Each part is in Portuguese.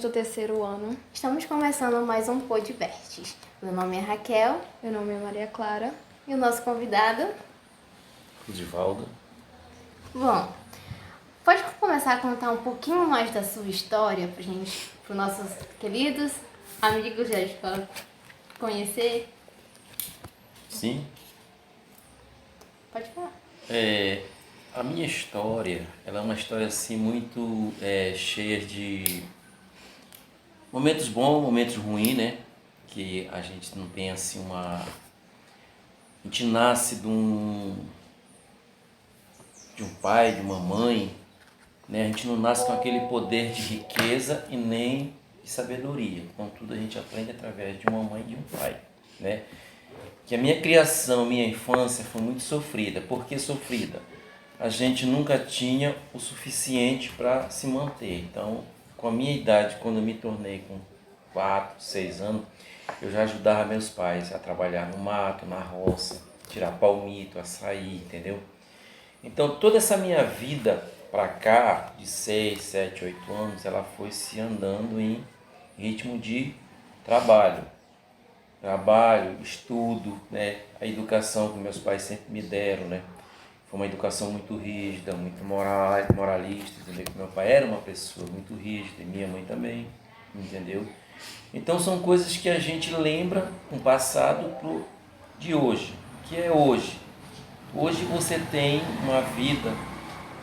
do terceiro ano. Estamos começando mais um Podvertes. Meu nome é Raquel. Meu nome é Maria Clara. E o nosso convidado? Divaldo. Bom, pode começar a contar um pouquinho mais da sua história pra gente, para os nossos queridos amigos já de conhecer? Sim. Pode falar. A minha história, ela é uma história assim muito cheia de momentos bons, momentos ruins, né? Que a gente não tem assim a gente nasce de um pai, de uma mãe, né? A gente não nasce com aquele poder de riqueza e nem de sabedoria. Contudo, a gente aprende através de uma mãe e de um pai, né? Que a minha criação, minha infância foi muito sofrida. Por que sofrida? A gente nunca tinha o suficiente para se manter. Então, com a minha idade, quando eu me tornei com 4, 6 anos, eu já ajudava meus pais a trabalhar no mato, na roça, tirar palmito, açaí, entendeu? Então, toda essa minha vida para cá, de 6, 7, 8 anos, ela foi se andando em ritmo de trabalho, estudo, né? A educação que meus pais sempre me deram, né? Foi uma educação muito rígida, muito moralista, entendeu? Meu pai era uma pessoa muito rígida e minha mãe também, entendeu? Então são coisas que a gente lembra com o passado de hoje, que é hoje. Hoje você tem uma vida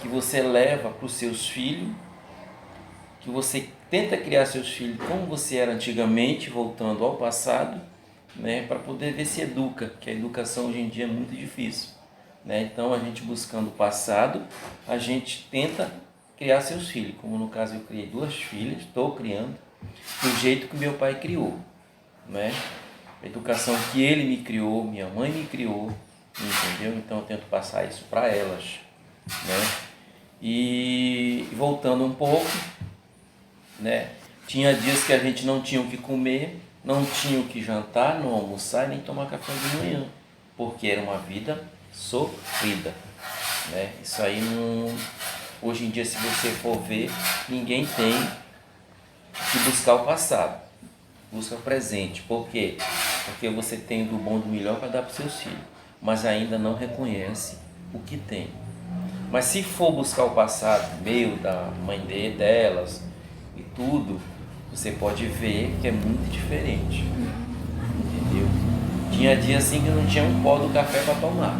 que você leva para os seus filhos, que você tenta criar seus filhos como você era antigamente, voltando ao passado, né, para poder ver se educa, que a educação hoje em dia é muito difícil, né? Então a gente buscando o passado, a gente tenta criar seus filhos, como no caso eu criei 2 filhas, estou criando do jeito que meu pai criou, né? A educação que ele me criou, minha mãe me criou, entendeu? Então eu tento passar isso para elas, né? E voltando um pouco, né? Tinha dias que a gente não tinha o que comer, não tinha o que jantar, não almoçar e nem tomar café de manhã, porque era uma vida sofrida, né? Isso aí não... Hoje em dia, se você for ver, ninguém tem que buscar o passado, busca o presente. Por quê? Porque você tem do bom e do melhor para dar para os seus filhos, mas ainda não reconhece o que tem. Mas se for buscar o passado, meu, da mãe delas e tudo, você pode ver que é muito diferente, entendeu? Tinha dias assim que não tinha um pó do café para tomar.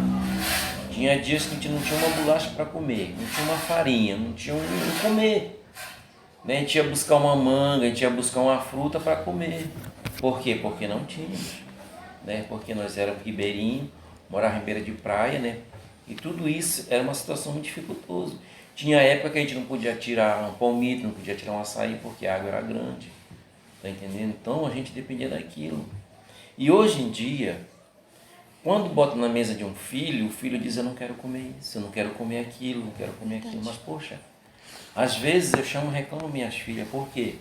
Tinha dias que a gente não tinha uma bolacha para comer, não tinha uma farinha, não tinha um comer. Né? A gente ia buscar uma manga, a gente ia buscar uma fruta para comer. Por quê? Porque não tínhamos. Né? Porque nós éramos ribeirinhos, morávamos em beira de praia, né? E tudo isso era uma situação muito dificultosa. Tinha época que a gente não podia tirar um palmito, não podia tirar um açaí porque a água era grande. Tá entendendo? Então a gente dependia daquilo. E hoje em dia, quando bota na mesa de um filho, o filho diz: eu não quero comer isso, eu não quero comer aquilo, não quero comer aquilo. Mas poxa, às vezes eu chamo e reclamo minhas filhas, por quê?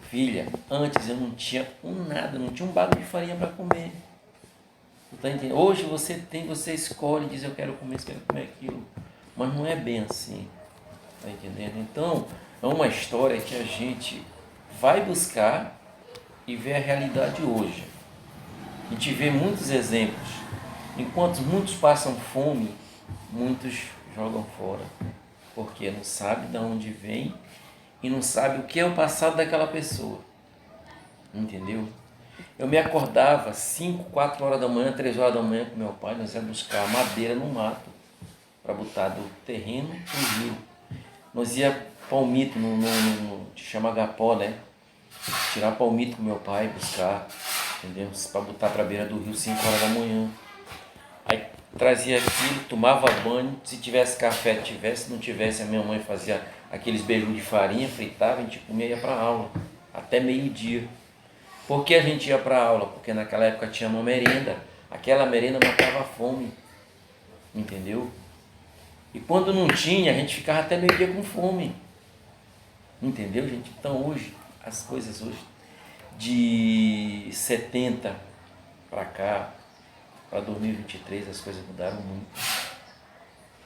Filha, antes eu não tinha nada, não tinha um bago de farinha para comer. Tá entendendo? Hoje você escolhe, diz: eu quero comer isso, eu quero comer aquilo. Mas não é bem assim. Tá entendendo? Então, é uma história que a gente vai buscar e ver a realidade hoje. A gente vê muitos exemplos. Enquanto muitos passam fome, muitos jogam fora. Porque não sabe de onde vem e não sabe o que é o passado daquela pessoa. Entendeu? Eu me acordava 5, 4 horas da manhã, 3 horas da manhã com meu pai, nós íamos buscar madeira no mato para botar do terreno no rio. Nós ia palmito, chama agapó, né? Tirar palmito com meu pai, buscar, entendeu? Para botar para a beira do rio 5 horas da manhã. Aí trazia aquilo, tomava banho, se tivesse café, tivesse, se não tivesse, a minha mãe fazia aqueles beijos de farinha, fritava, a gente comia e ia para a aula, até meio-dia. Por que a gente ia para a aula? Porque naquela época tinha uma merenda, aquela merenda matava a fome, entendeu? E quando não tinha, a gente ficava até meio-dia com fome, entendeu, gente? Então hoje, as coisas hoje, de 70 para cá, para 2023, as coisas mudaram muito,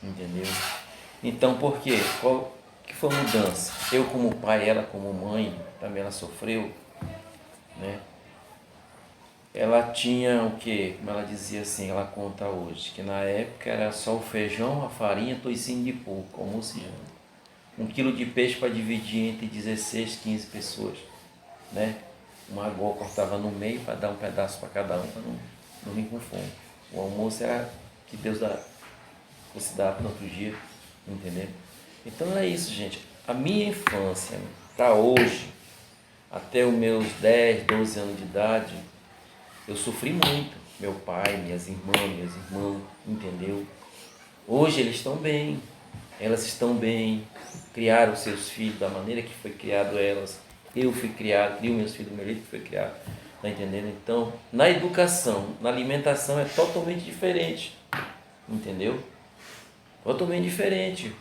entendeu? Então, por quê? foi a mudança? Eu como pai, ela como mãe, também ela sofreu, né? Ela tinha o quê? Como ela dizia assim, ela conta hoje, que na época era só o feijão, a farinha, toicinho de porco, almoço e janta. 1 quilo de peixe para dividir entre 16, 15 pessoas, né? Uma agora cortava no meio para dar um pedaço para cada um, para não vir com fome. O almoço era que Deus fosse dar no outro dia, entendeu? Então é isso, gente. A minha infância, para hoje, até os meus 10, 12 anos de idade, eu sofri muito. Meu pai, minhas irmãs, entendeu? Hoje eles estão bem, elas estão bem, criaram seus filhos da maneira que foi criado elas. Eu fui criado, crio meus filhos do meu jeito que foi criado, tá entendendo? Então, na educação, na alimentação é totalmente diferente, entendeu? Totalmente diferente.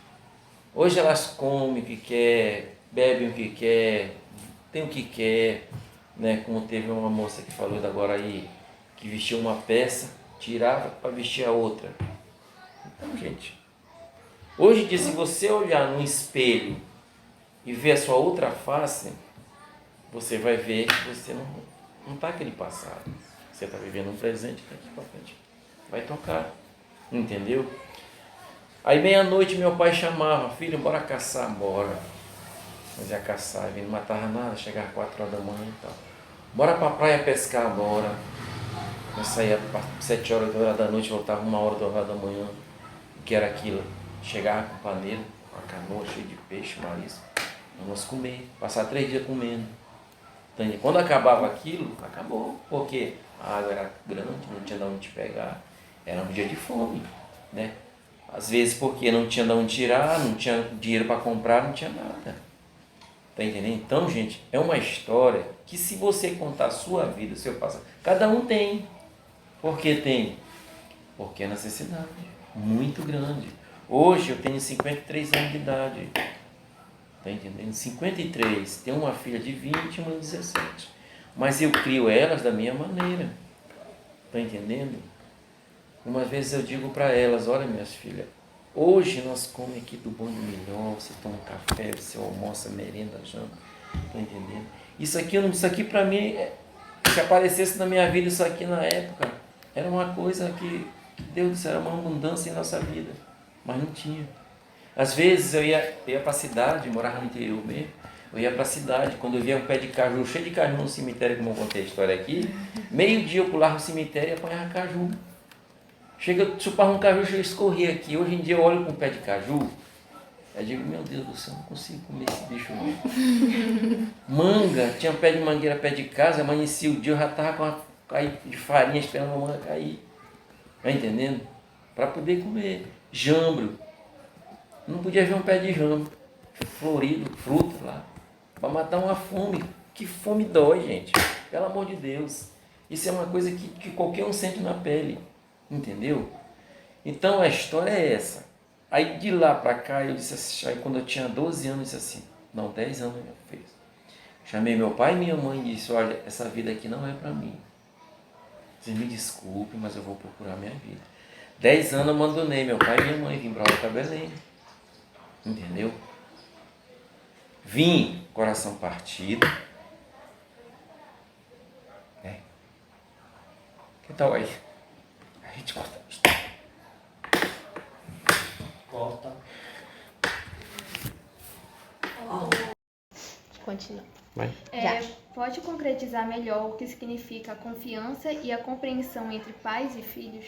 Hoje elas comem o que quer, bebem o que quer, tem o que quer, né? Como teve uma moça que falou agora aí, que vestia uma peça, tirava para vestir a outra. Então, gente, hoje em dia, se você olhar no espelho e ver a sua outra face, você vai ver que você não está aquele passado. Você está vivendo um presente daqui para frente. Vai tocar, entendeu? Aí meia-noite meu pai chamava, filho, bora caçar, bora. Mas ia caçar, ele não matava nada, chegava 4 horas da manhã e tal. Bora pra praia pescar, bora. Eu saía 7 horas, 8 horas da noite, voltava 1 hora, 2 horas da manhã. O que era aquilo? Chegava com paneiro, com a canoa cheia de peixe, marisco. Vamos comer, passar 3 dias comendo. Então, quando acabava aquilo, acabou. Porque a água era grande, não tinha de onde pegar. Era um dia de fome, né? Às vezes porque não tinha de onde tirar, não tinha dinheiro para comprar, não tinha nada. Tá entendendo? Então, gente, é uma história que se você contar a sua vida, o seu passado, cada um tem. Por que tem? Porque é necessidade muito grande. Hoje eu tenho 53 anos de idade. Tá entendendo? 53. Tenho uma filha de 20 e uma de 17. Mas eu crio elas da minha maneira. Tá entendendo? Umas vezes eu digo para elas, olha minhas filhas, hoje nós comemos aqui do bom e do melhor, você toma um café, você almoça, merenda, janta. Tá entendendo? Isso aqui para mim, se aparecesse na minha vida isso aqui na época, era uma coisa que Deus disse, era uma abundância em nossa vida. Mas não tinha. Às vezes eu ia para a cidade, morava no interior mesmo, eu ia para a cidade, quando eu via um pé de caju, cheio de caju no cemitério, como eu contei a história aqui, meio-dia eu pulava no cemitério e apanhava caju. Chega, eu chupava um caju, eu escorria aqui. Hoje em dia eu olho com um pé de caju, eu digo, meu Deus do céu, não consigo comer esse bicho não. Manga, tinha um pé de mangueira pé de casa, amanhecia o dia, eu já estava com uma cair de farinha esperando a manga cair. Tá entendendo? Para poder comer. Jambro. Não podia ver um pé de jambo florido, fruta lá, para matar uma fome. Que fome dói, gente. Pelo amor de Deus. Isso é uma coisa que qualquer um sente na pele. Entendeu? Então a história é essa. Aí de lá para cá eu disse assim, aí quando eu tinha 12 anos, eu disse assim, não, 10 anos eu fiz. Chamei meu pai e minha mãe e disse, olha, essa vida aqui não é para mim. Vocês me desculpem, mas eu vou procurar minha vida. 10 anos eu abandonei meu pai e minha mãe, vim para Belém. Entendeu? Vim, coração partido. Né? Que tal aí? A gente corta a história. Corta. Continua. Vai. Pode concretizar melhor o que significa a confiança e a compreensão entre pais e filhos?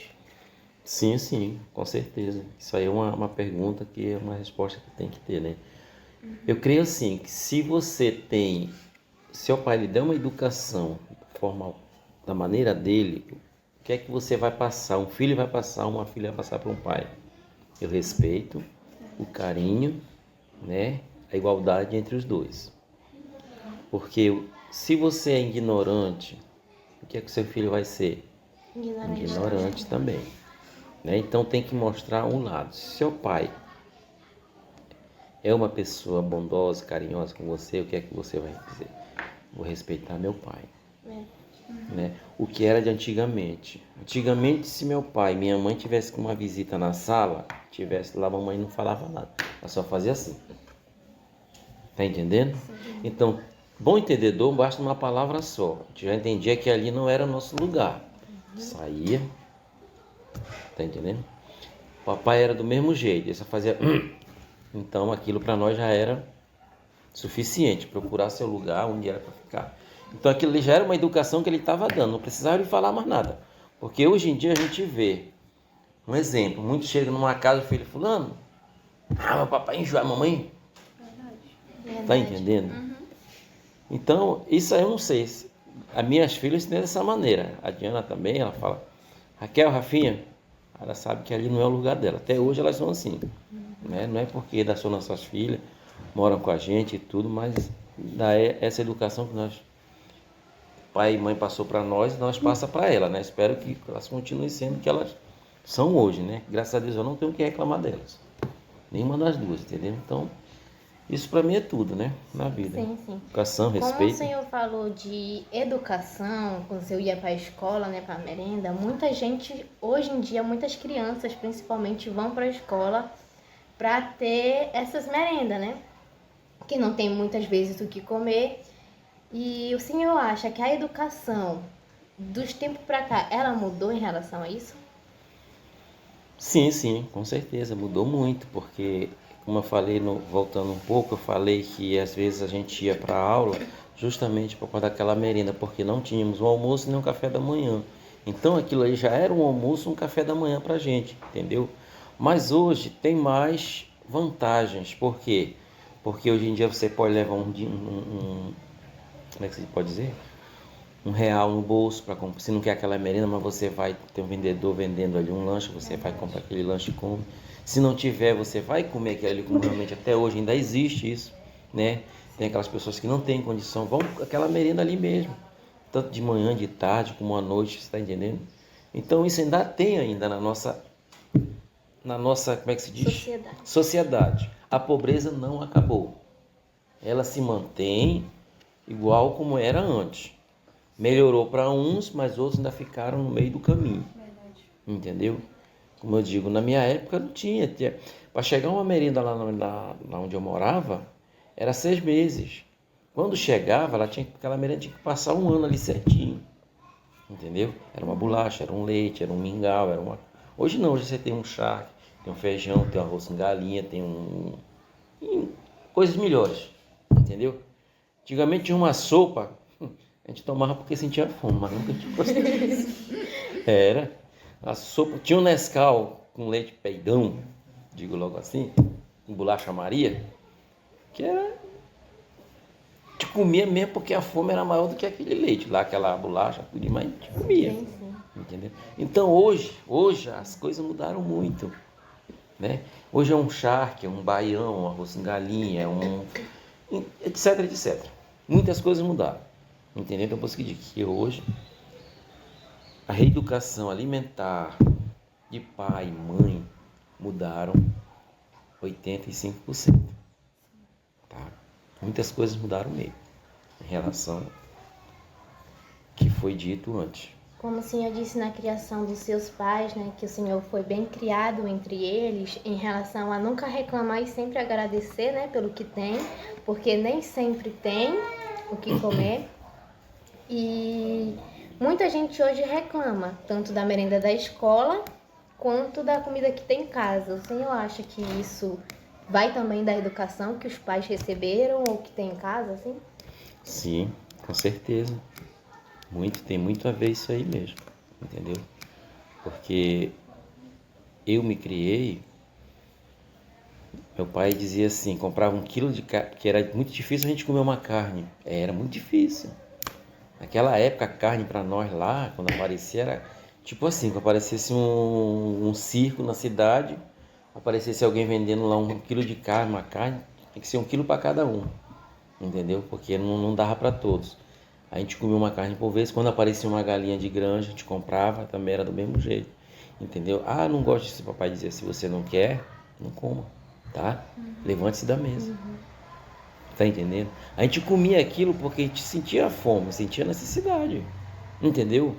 Sim, sim, com certeza. Isso aí é uma pergunta que é uma resposta que tem que ter, né? Eu creio assim, que se você tem, seu pai lhe der uma educação formal da maneira dele, o que é que você vai passar? Um filho vai passar, uma filha vai passar para um pai. O respeito, o carinho, né? A igualdade entre os dois. Porque se você é ignorante, o que é que seu filho vai ser? Ignorante também. Né? Então tem que mostrar um lado. Se seu pai é uma pessoa bondosa, carinhosa com você, o que é que você vai dizer? Vou respeitar meu pai. Né? O que era de antigamente. Antigamente, se meu pai e minha mãe tivessem uma visita na sala, tivesse lá, a mamãe não falava nada. Ela só fazia assim. Tá entendendo? Então, bom entendedor basta uma palavra só. A gente já entendia que ali não era nosso lugar. Saía, tá entendendo? Papai era do mesmo jeito, ele só fazia. Então aquilo para nós já era suficiente, procurar seu lugar onde era para ficar. Então aquilo ali já era uma educação que ele estava dando, não precisava de falar mais nada. Porque hoje em dia a gente vê, um exemplo, muitos chegam numa casa, o filho fulano, meu papai enjoa, a mamãe. Tá entendendo? Então, isso aí eu não sei. As minhas filhas têm dessa maneira. A Diana também, ela fala, Raquel, Rafinha, ela sabe que ali não é o lugar dela. Até hoje elas são assim. Né? Não é porque são nossas filhas, moram com a gente e tudo, mas essa educação que nós, pai e mãe passou para nós passa para ela, né? Espero que elas continuem sendo o que elas são hoje, né? Graças a Deus eu não tenho o que reclamar delas. Nenhuma das duas, entendeu? Então, isso para mim é tudo, né? Na vida. Sim, sim. Educação, respeito. Como o senhor falou de educação, quando você ia para a escola, né, para a merenda, muita gente, hoje em dia, muitas crianças principalmente vão para a escola para ter essas merendas, né? Que não tem muitas vezes o que comer. E o senhor acha que a educação dos tempos para cá, ela mudou em relação a isso? Sim, sim, com certeza, mudou muito, porque, como eu falei, voltando um pouco, eu falei que às vezes a gente ia para a aula justamente para dar aquela merenda, porque não tínhamos um almoço nem um café da manhã. Então aquilo aí já era um almoço, um café da manhã para a gente, entendeu? Mas hoje tem mais vantagens, por quê? Porque hoje em dia você pode levar como é que se pode dizer? R$ 1 no bolso para comprar. Se não quer aquela merenda, mas você vai ter um vendedor vendendo ali um lanche, você vai comprar aquele lanche e come. Se não tiver, você vai comer aquele ali, como realmente até hoje ainda existe isso, né? Tem aquelas pessoas que não têm condição, vão com aquela merenda ali mesmo, tanto de manhã, de tarde, como à noite, você está entendendo? Então isso ainda tem ainda na nossa, como é que se diz? Sociedade. A pobreza não acabou. Ela se mantém igual como era antes. Melhorou para uns, mas outros ainda ficaram no meio do caminho. Verdade. Entendeu? Como eu digo, na minha época não tinha. Para chegar uma merenda lá onde eu morava, era 6 meses. Quando chegava, aquela merenda tinha que passar um ano ali certinho. Entendeu? Era uma bolacha, era um leite, era um mingau, era uma... Hoje não, hoje você tem um charque, tem um feijão, tem um arroz com galinha, tem coisas melhores. Entendeu? Antigamente tinha uma sopa, a gente tomava porque sentia fome, mas nunca tinha gostado disso. Era. A sopa, tinha um Nescau com leite peidão, digo logo assim, com bolacha Maria, que era... A gente comia mesmo porque a fome era maior do que aquele leite lá, aquela bolacha, tudo, mas a gente comia. Sim, sim. Entendeu? Então hoje as coisas mudaram muito. Né? Hoje é um charque, é um baião, um arroz com galinha, etc, etc. Muitas coisas mudaram. Entendeu? Então, eu posso dizer que hoje a reeducação alimentar de pai e mãe mudaram 85%. Tá? Muitas coisas mudaram mesmo em relação ao que foi dito antes. Como o senhor disse na criação dos seus pais, né, que o senhor foi bem criado entre eles em relação a nunca reclamar e sempre agradecer, né, pelo que tem, porque nem sempre tem o que comer. E muita gente hoje reclama, tanto da merenda da escola, quanto da comida que tem em casa. O senhor acha que isso vai também da educação que os pais receberam ou que tem em casa, assim? Sim, com certeza. Tem muito a ver isso aí mesmo, entendeu? Porque eu me criei, meu pai dizia assim, comprava 1 quilo de carne, porque era muito difícil a gente comer uma carne. Era muito difícil. Naquela época, a carne para nós lá, quando aparecia, era tipo assim, quando aparecesse um circo na cidade, aparecesse alguém vendendo lá 1 quilo de carne, uma carne, tem que ser 1 quilo para cada um, entendeu? Porque não dava para todos. A gente comia uma carne por vez, quando aparecia uma galinha de granja, a gente comprava, também era do mesmo jeito, entendeu? Ah, não gosto disso, papai dizia, se você não quer, não coma, tá? Levante-se da mesa. Tá entendendo? A gente comia aquilo porque a gente sentia fome, sentia necessidade, entendeu?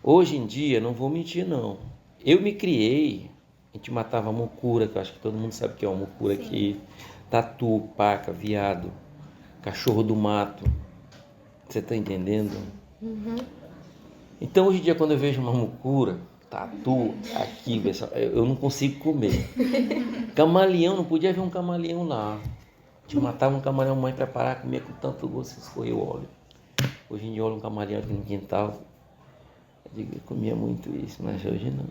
Hoje em dia, não vou mentir não, eu me criei, a gente matava mucura, que eu acho que todo mundo sabe que é uma mucura aqui, tatu, paca, viado, cachorro do mato. Você tá entendendo? Então hoje em dia quando eu vejo uma mucura, tatu, aqui, eu não consigo comer. Camaleão, não podia ver um camaleão lá. Te matava um camaleão, mãe preparar, comia com tanto gosto, escorreu o óleo. Hoje em dia olha um camaleão aqui no quintal. Eu comia muito isso, mas hoje não.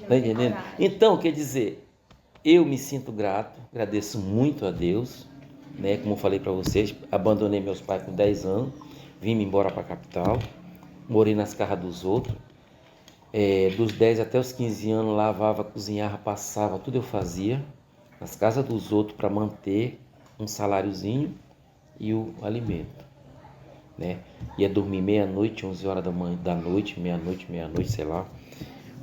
Tá entendendo? Então, quer dizer, eu me sinto grato, agradeço muito a Deus, né? Como eu falei para vocês, abandonei meus pais com 10 anos, vim embora para a capital, morei nas casas dos outros. Dos 10 até os 15 anos, lavava, cozinhava, passava, tudo eu fazia nas casas dos outros para manter um saláriozinho e o alimento, né? Ia dormir meia-noite, 11 horas da noite, meia-noite, sei lá,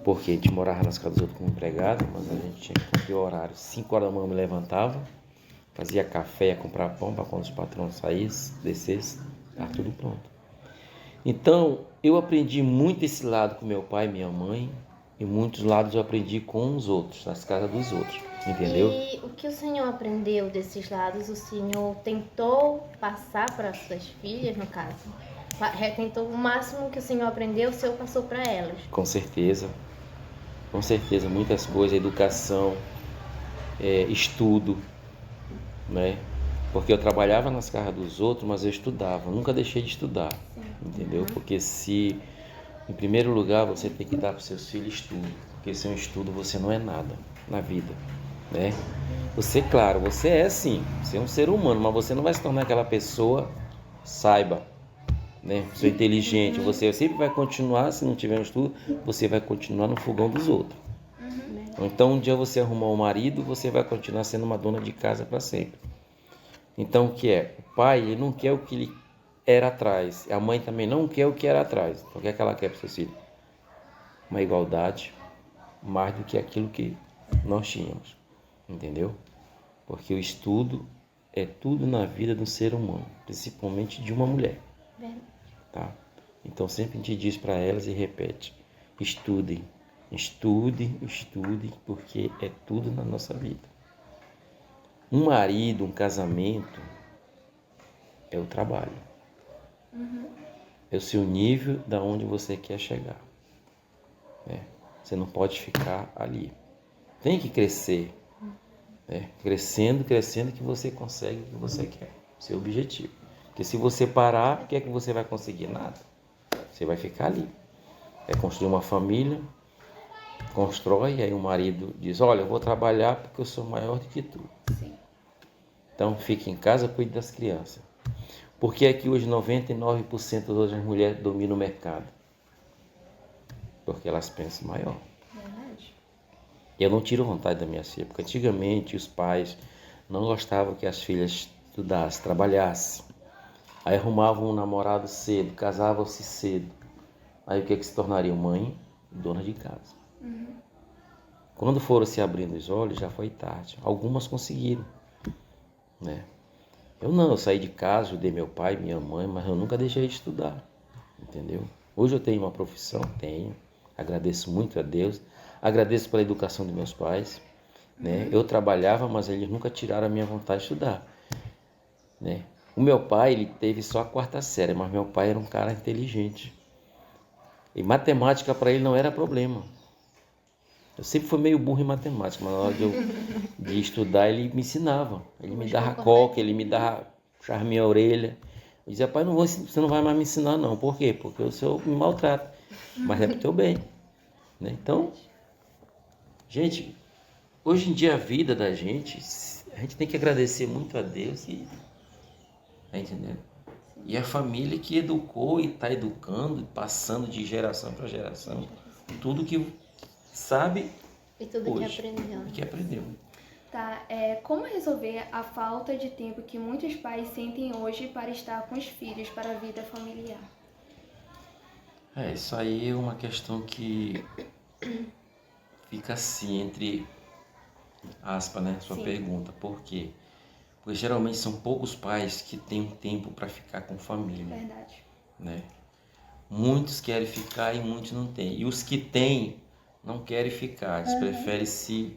porque a gente morava nas casas dos outros como empregado, mas a gente tinha que cumprir o horário. 5 horas da manhã eu me levantava, fazia café, ia comprar pão para quando os patrões saíssem, descessem, estava tudo pronto. Então, eu aprendi muito esse lado com meu pai e minha mãe, e muitos lados eu aprendi com os outros, nas casas dos outros, entendeu? E o que o senhor aprendeu desses lados, o senhor tentou passar para as suas filhas, no caso? Tentou o máximo que o senhor aprendeu, o senhor passou para elas? Com certeza, muitas coisas, educação, estudo, né? Porque eu trabalhava nas casas dos outros, mas eu estudava, nunca deixei de estudar, entendeu? Porque em primeiro lugar, você tem que dar para os seus filhos estudo, porque sem um estudo você não é nada na vida, né? Você, claro, você é sim, você é um ser humano, mas você não vai se tornar aquela pessoa, saiba, né? Você é inteligente, você sempre vai continuar, se não tiver um estudo, você vai continuar no fogão dos outros. Então, um dia você arrumar um marido, você vai continuar sendo uma dona de casa para sempre. Então, o que é? O pai, ele não quer o que ele era atrás. A mãe também não quer o que era atrás. Então, o que é que ela quer para seus filhos? Uma igualdade, mais do que aquilo que nós tínhamos. Entendeu? Porque o estudo é tudo na vida do ser humano, principalmente de uma mulher. Tá? Então, sempre a gente diz para elas e repete: estudem, estudem, estudem, porque é tudo na nossa vida. Um marido, um casamento, é o trabalho. É o seu nível da onde você quer chegar. Você não pode ficar ali. Tem que crescer. Crescendo que você consegue o que você quer. Seu objetivo. Porque se você parar, o que é que você vai conseguir? Nada. Você vai ficar ali. É construir uma família, constrói, aí o marido diz: olha, eu vou trabalhar porque eu sou maior do que tu. Sim. Então, fique em casa, cuide das crianças. Porque aqui hoje 99% das mulheres dominam o mercado? Porque elas pensam maior. Verdade. Eu não tiro vontade da minha filha, porque antigamente os pais não gostavam que as filhas estudassem, trabalhassem. Aí arrumavam um namorado cedo, casavam-se cedo. Aí o que é que se tornariam? Mãe e dona de casa. Quando foram se abrindo os olhos, já foi tarde. Algumas conseguiram, né? Eu saí de casa, ajudei meu pai, minha mãe, mas eu nunca deixei de estudar, entendeu? Hoje eu tenho uma profissão, agradeço muito a Deus, agradeço pela educação dos meus pais, né? Eu trabalhava, mas eles nunca tiraram a minha vontade de estudar, né? O meu pai, ele teve só a 4ª série, mas meu pai era um cara inteligente. E matemática para ele não era problema. Eu sempre fui meio burro em matemática, mas na hora de estudar ele me ensinava. Ele me dava coca, ele me dava, puxava minha orelha. Eu dizia: pai, você não vai mais me ensinar não. Por quê? Porque o senhor me maltrata, mas é pro teu bem, né? Então, gente, hoje em dia a vida da gente, a gente tem que agradecer muito a Deus e, tá entendendo? E a família que educou e está educando, passando de geração para geração, tudo que sabe E tudo hoje, que aprendeu. e que aprendeu. Tá, como resolver a falta de tempo que muitos pais sentem hoje para estar com os filhos para a vida familiar? Isso aí é uma questão que fica assim, entre aspas, né, sua Sim. pergunta. Por quê? Porque geralmente são poucos pais que têm um tempo para ficar com família, Verdade. né? Muitos querem ficar e muitos não têm. E os que têm não querem ficar, eles preferem se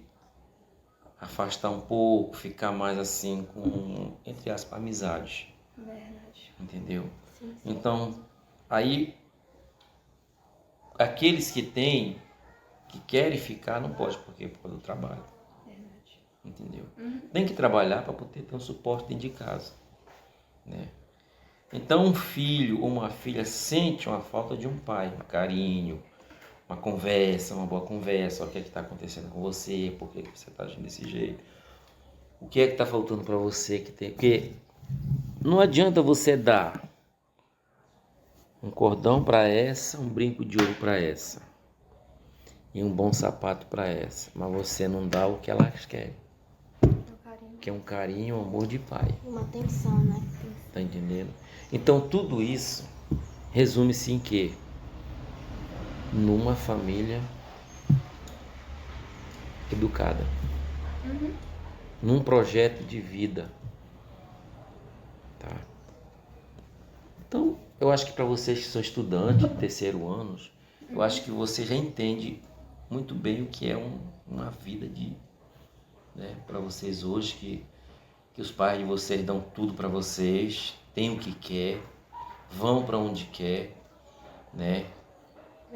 afastar um pouco, ficar mais assim com, entre aspas, amizades. Verdade. Entendeu? Sim. Então, aí, aqueles que têm, que querem ficar, não pode, porque por causa do trabalho. Verdade. Entendeu? Tem que trabalhar para poder ter um suporte dentro de casa, né? Então, um filho ou uma filha sente uma falta de um pai, um carinho, uma conversa, uma boa conversa, o que é que está acontecendo com você, por que você está agindo desse jeito, o que é que está faltando para você que tem, porque não adianta você dar um cordão para essa, um brinco de ouro para essa e um bom sapato para essa, mas você não dá o que elas querem, Meu carinho. que é um carinho, um amor de pai. Uma atenção, né? Tá entendendo? Então tudo isso resume-se em quê? Numa família educada, num projeto de vida, tá? Então, eu acho que para vocês que são estudantes, terceiro anos, eu acho que você já entende muito bem o que é uma vida de, né, para vocês hoje, que os pais de vocês dão tudo para vocês, têm o que quer, vão para onde quer, né?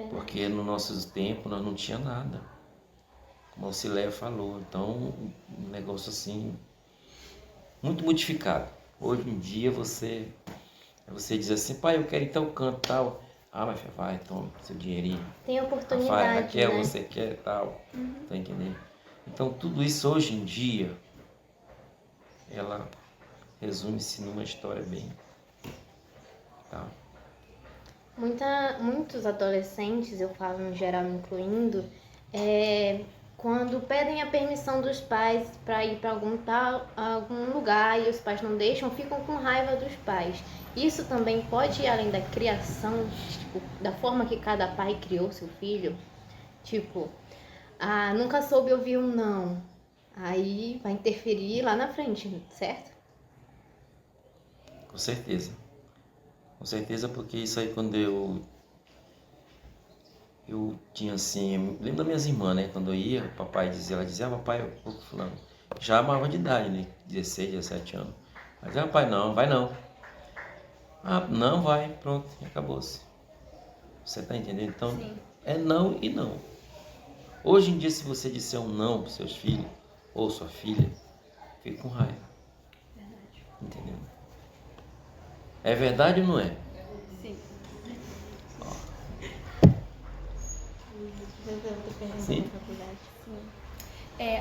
Porque no nosso tempo nós não tinha nada, como a Cileia falou. Então, um negócio assim, muito modificado. Hoje em dia você diz assim, pai, eu quero ir tal canto, tal. Ah, mas vai, toma seu dinheirinho. Tem Vai, oportunidade, Raquel, né? você quer tal. Tá entendendo? Então, tudo isso hoje em dia, ela resume-se numa história bem, tá? Muitos adolescentes, eu falo no geral, me incluindo, quando pedem a permissão dos pais para ir para algum lugar e os pais não deixam, ficam com raiva dos pais. Isso também pode ir além da criação, tipo, da forma que cada pai criou seu filho. Tipo, nunca soube ouvir um não. Aí vai interferir lá na frente, certo? Com certeza. Com certeza, porque isso aí quando eu tinha assim, eu lembro das minhas irmãs, né? Quando eu ia, o papai dizia, ela dizia, papai, eu fulano, já amava de idade, né? 16, 17 anos. Mas papai, não, vai não. Ah, não vai, pronto, acabou-se. Você tá entendendo? Então, Sim. é não e não. Hoje em dia, se você disser um não para seus filhos ou sua filha, fica com raiva. Verdade. Entendeu? É verdade ou não é? Sim. Sim.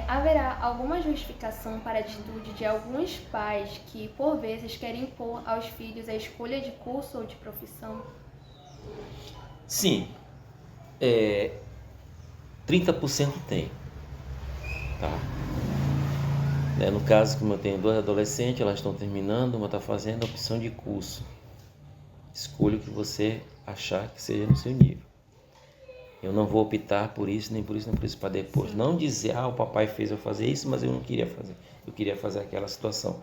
Haverá alguma justificação para a atitude de alguns pais que, por vezes, querem impor aos filhos a escolha de curso ou de profissão? Sim. 30% tem. Tá? No caso, como eu tenho 2 adolescentes, elas estão terminando, uma está fazendo a opção de curso. Escolha o que você achar que seja no seu nível. Eu não vou optar por isso, nem por isso, nem por isso, para depois. Não dizer, o papai fez eu fazer isso, mas eu não queria fazer. Eu queria fazer aquela situação.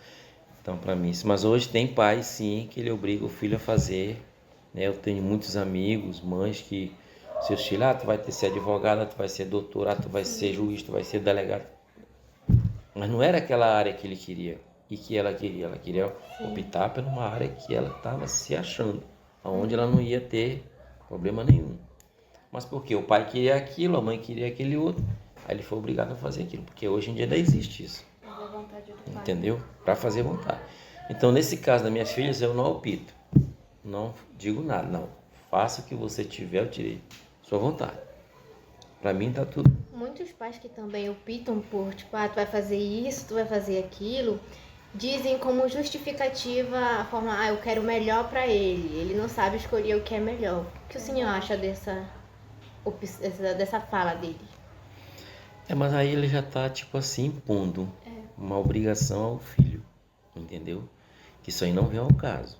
Então, para mim, isso. Mas hoje tem pai, sim, que ele obriga o filho a fazer. Né? Eu tenho muitos amigos, mães que seus filhos, tu vai ser advogada, tu vai ser doutora, tu vai ser juiz, tu vai ser delegado. Mas não era aquela área que ele queria e que ela queria. Ela queria optar por uma área que ela estava se achando, onde ela não ia ter problema nenhum. Mas porque o pai queria aquilo, a mãe queria aquele outro, aí ele foi obrigado a fazer aquilo, porque hoje em dia ainda existe isso. Fazer a vontade do pai. Entendeu? Para fazer vontade. Então, nesse caso das minhas filhas, eu não opto. Não digo nada, não. Faça o que você tiver, eu tirei sua vontade. Para mim tá tudo. Muitos pais que também optam por, tipo, tu vai fazer isso, tu vai fazer aquilo, dizem como justificativa a forma, eu quero o melhor para ele. Ele não sabe escolher o que é melhor. O que o senhor acha dessa fala dele? Mas aí ele já tá, tipo assim, impondo uma obrigação ao filho. Entendeu? Que isso aí não vem ao caso.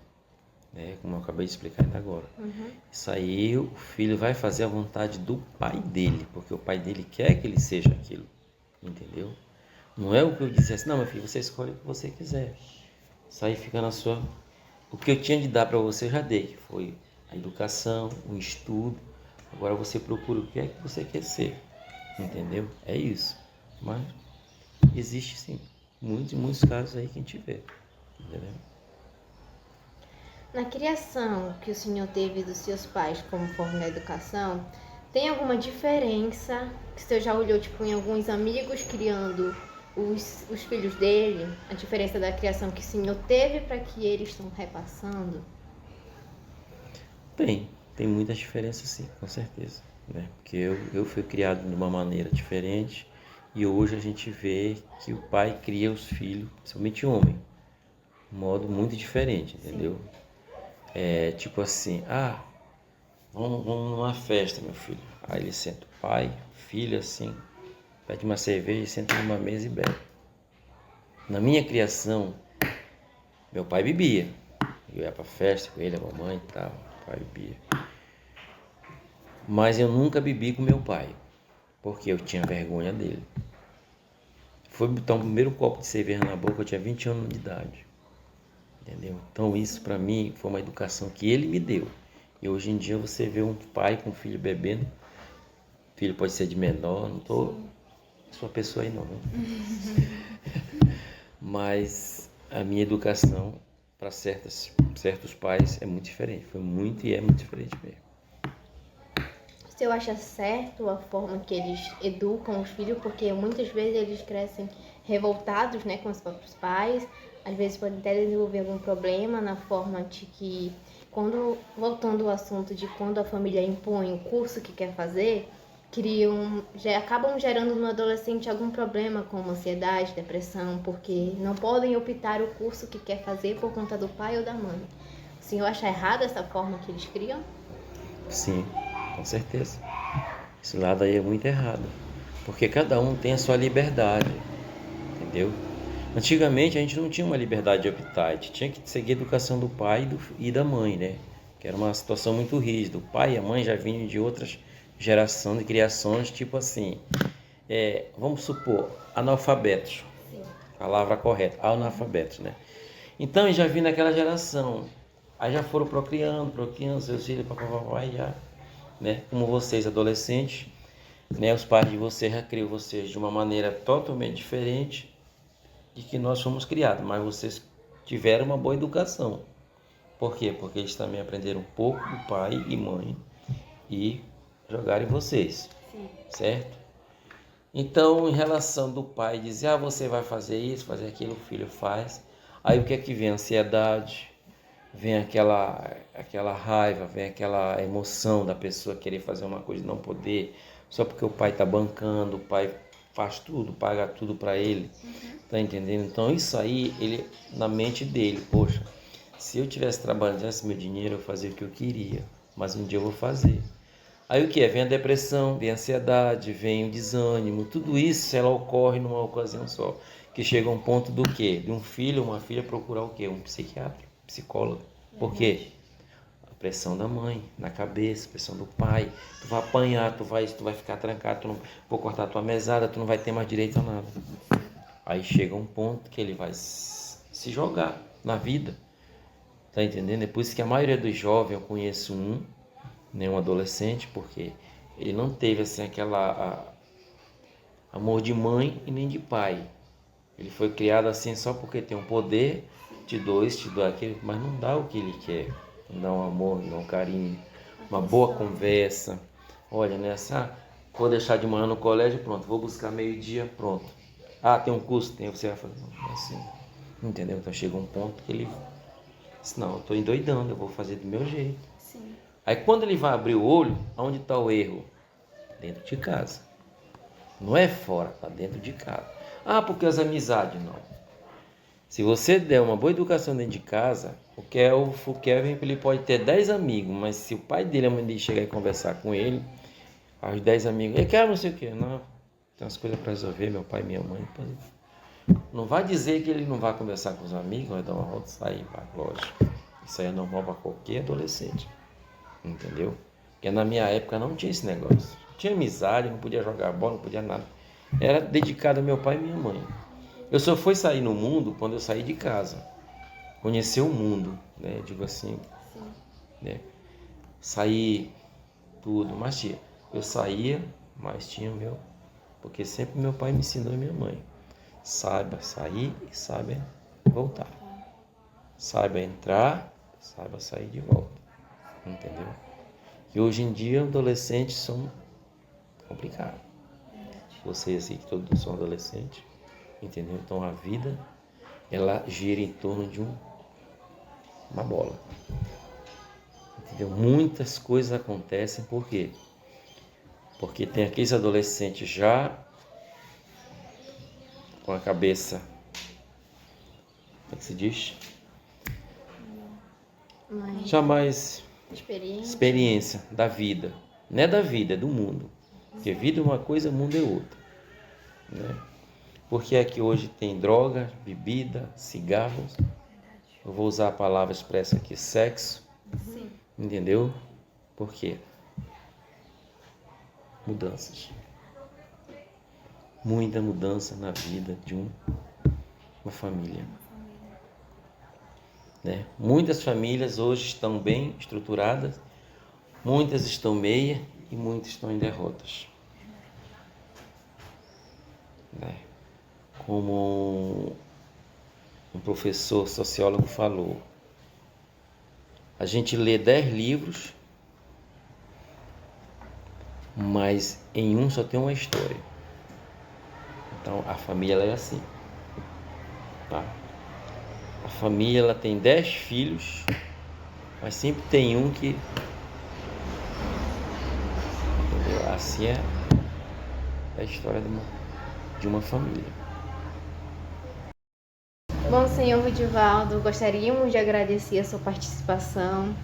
Né? Como eu acabei de explicar ainda agora. Isso aí o filho vai fazer a vontade do pai dele, porque o pai dele quer que ele seja aquilo. Entendeu? Não é o que eu disse assim, não, meu filho, você escolhe o que você quiser. Isso aí fica na sua... O que eu tinha de dar para você, eu já dei, que foi a educação, o estudo. Agora você procura o que é que você quer ser. Entendeu? É isso. Mas existe sim. Muitos casos aí que a gente vê. Entendeu? Na criação que o senhor teve dos seus pais como forma de educação, tem alguma diferença que o senhor já olhou tipo, em alguns amigos criando os filhos dele? A diferença da criação que o senhor teve para que eles estão repassando? Tem muita diferença sim, com certeza. Né? Porque eu fui criado de uma maneira diferente e hoje a gente vê que o pai cria os filhos, principalmente homem, de um modo muito diferente, entendeu? É tipo assim, vamos numa festa, meu filho. Aí ele senta o pai, filho assim, pede uma cerveja, senta numa mesa e bebe. Na minha criação, meu pai bebia. Eu ia pra festa com ele, a mamãe e tal, o pai bebia. Mas eu nunca bebi com meu pai, porque eu tinha vergonha dele. Foi botar o primeiro copo de cerveja na boca, eu tinha 20 anos de idade. Entendeu? Então isso pra mim foi uma educação que ele me deu. E hoje em dia você vê um pai com um filho bebendo, o filho pode ser de menor, não tô sua pessoa aí não, né? Mas a minha educação para certos pais é muito diferente, foi muito e é muito diferente mesmo. O senhor acha certo a forma que eles educam os filhos? Porque muitas vezes eles crescem revoltados, né, com os próprios pais. Às vezes podem até desenvolver algum problema na forma de que, voltando ao assunto de quando a família impõe o curso que quer fazer, acabam gerando no adolescente algum problema como ansiedade, depressão, porque não podem optar o curso que quer fazer por conta do pai ou da mãe. O senhor acha errado essa forma que eles criam? Sim, com certeza. Esse lado aí é muito errado, porque cada um tem a sua liberdade, entendeu? Antigamente a gente não tinha uma liberdade de optar, a gente tinha que seguir a educação do pai e da mãe, né? Que era uma situação muito rígida. O pai e a mãe já vinham de outras gerações de criações, tipo assim, vamos supor, analfabetos. Sim. Palavra correta, analfabetos, né? Então eles já vinham naquela geração. Aí já foram procriando, seus filhos, papai, já, né? Como vocês, adolescentes, né? Os pais de vocês já criam vocês de uma maneira totalmente diferente de que nós fomos criados, mas vocês tiveram uma boa educação. Por quê? Porque eles também aprenderam um pouco do pai e mãe e jogaram em vocês. Sim. Certo? Então, em relação do pai dizer, você vai fazer isso, fazer aquilo, o filho faz. Aí o que é que vem? A ansiedade, vem aquela raiva, vem aquela emoção da pessoa querer fazer uma coisa e não poder, só porque o pai está bancando, o pai faz tudo, paga tudo para ele. Tá entendendo? Então isso aí, ele na mente dele, poxa, se eu tivesse trabalhando, tivesse meu dinheiro, eu fazia o que eu queria, mas um dia eu vou fazer. Aí o que é? Vem a depressão, vem a ansiedade, vem o desânimo, tudo isso ela ocorre numa ocasião só, que chega a um ponto do quê? De um filho ou uma filha procurar o quê? Um psiquiatra, psicólogo. Por quê? A pressão da mãe na cabeça, a pressão do pai, tu vai apanhar, tu vai ficar trancado, tu não vou cortar a tua mesada, tu não vai ter mais direito a nada. Aí chega um ponto que ele vai se jogar na vida. Tá entendendo? É por isso que a maioria dos jovens, eu conheço um adolescente, porque ele não teve assim amor de mãe e nem de pai. Ele foi criado assim só porque tem um poder, te dou aquilo, mas não dá o que ele quer. Não dá um amor, não dá um carinho, uma boa conversa. Olha, nessa, vou deixar de manhã no colégio, pronto, vou buscar meio-dia, pronto. Tem um curso? Tem, você vai fazer. Não, assim, entendeu? Então chega um ponto que ele diz, não, eu estou endoidando, eu vou fazer do meu jeito. Sim. Aí quando ele vai abrir o olho, onde está o erro? Dentro de casa. Não é fora, está dentro de casa. Porque as amizades, não. Se você der uma boa educação dentro de casa, o Kevin ele pode ter 10 amigos, mas se o pai dele, a mãe dele chegar e conversar com ele, aos 10 amigos, ele quer não sei o quê, não, tem umas coisas para resolver, meu pai e minha mãe. Não vai dizer que ele não vai conversar com os amigos, vai dar uma volta e sair, lógico. Isso aí é normal para qualquer adolescente, entendeu? Porque na minha época não tinha esse negócio. Tinha amizade, não podia jogar bola, não podia nada. Era dedicado a meu pai e minha mãe. Eu só fui sair no mundo quando eu saí de casa. Conhecer o mundo, né? Digo assim, né? Saí tudo, mas eu saía, mas tinha o meu... Porque sempre meu pai me ensinou e minha mãe. Saiba sair e saiba voltar. Saiba entrar, saiba sair de volta. Entendeu? E hoje em dia, adolescentes são complicados. Vocês assim, que todos são adolescentes, entendeu? Então a vida, ela gira em torno de uma bola. Entendeu? Muitas coisas acontecem, por quê? Porque tem aqueles adolescentes já com a cabeça, como é que se diz? Já mais experiência da vida. Não é da vida, é do mundo. Porque vida é uma coisa, mundo é outra. Né? Porque aqui hoje tem droga, bebida, cigarros. Eu vou usar a palavra expressa aqui, sexo. Sim. Entendeu? Por quê? Mudanças. Muita mudança na vida de uma família. Né? Muitas famílias hoje estão bem estruturadas, muitas estão meia e muitas estão em derrotas. Né? Como um professor sociólogo falou, a gente lê 10 livros, mas em um só tem uma história. Então a família ela é assim. Tá? A família ela tem 10 filhos, mas sempre tem um que... Entendeu? Assim é a história de uma família. Bom, senhor Rudivaldo, gostaríamos de agradecer a sua participação,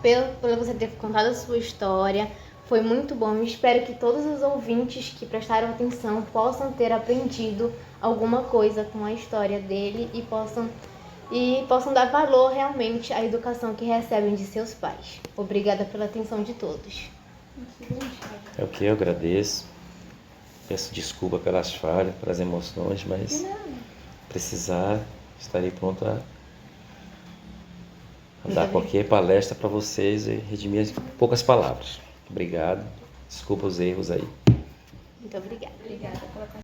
pelo você ter contado a sua história. Foi muito bom. Espero que todos os ouvintes que prestaram atenção possam ter aprendido alguma coisa com a história dele e possam dar valor realmente à educação que recebem de seus pais. Obrigada pela atenção de todos. É o que eu agradeço. Peço desculpa pelas falhas, pelas emoções, mas precisar, estarei pronto a dar qualquer palestra para vocês e redimir em poucas palavras. Obrigado. Desculpa os erros aí. Muito obrigada. Obrigada pela